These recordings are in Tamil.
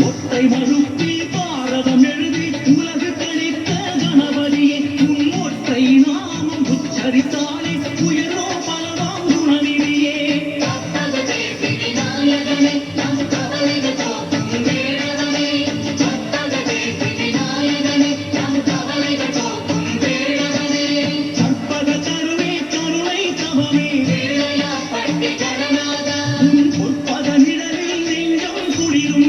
ஒற்றை மறுப்பி பாரதம் எழுதி உலகு கணித்த கணபதியே உன் ஒற்றை நாமம் உச்சரித்தாலே உயரோ பலவாம் குணநிதியே கற்பக கருவே கருணை தவமே பொற்பத நிழலில் நெஞ்சம் குளிரும்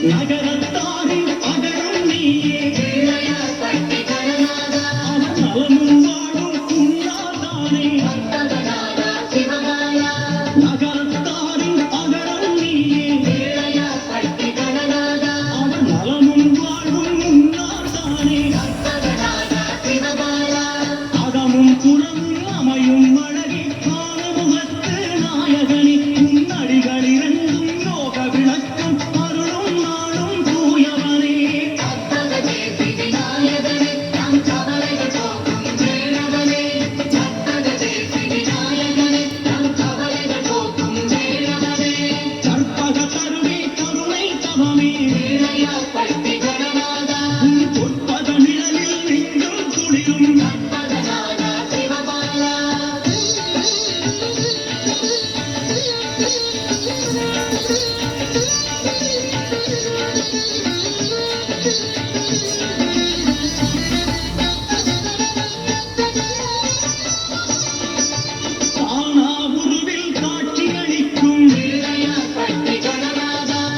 நகரத்தாரின் அகரம் நீயே அவன் நலமும் வாழும் உன்னாதானே நகரத்தாரின் அகரம் நீயே அவன் நலமும் வாழும் உன்னாதானே அகமும் புறமும் அமையும் அழகி ஆனமுகத்து நாயகனி உன்னடிகளிரண்டும் யோக விளக்கம் அருளும் நாளும் தூயவனே கற்பக கருவே கருணை தவமே உன் பொற்பத நிழலில் நெஞ்சம் குளிரும் தானா உருவில் காட்சி அளிக்கும்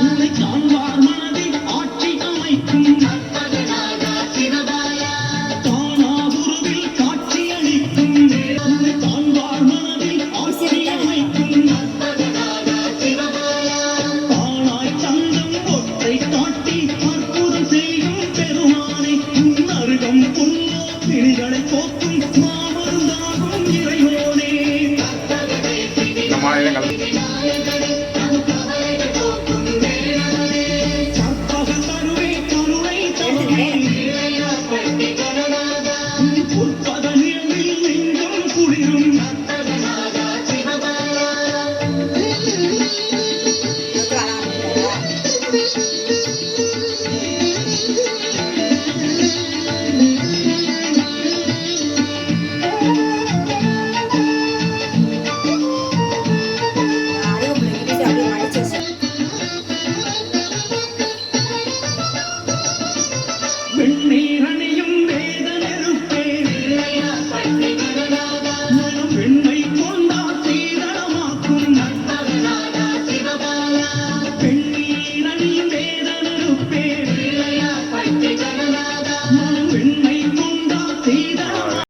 உன்னை காண்பார் மனதில் ஆட்சி அமைக்கும் தானா உருவில் காட்சி அளிக்கும் உன்னை காண்பார் மனதில் ஆட்சி அமைக்கும் தானாய் சந்தம் ஒற்றை காட்டி அற்புதம் செய்யும் பெருமானை உன் அருகம் புல்லோ பிணிகளை போக்கும் மாமருந்தாகும் இறைவனே மாநிலங்கள்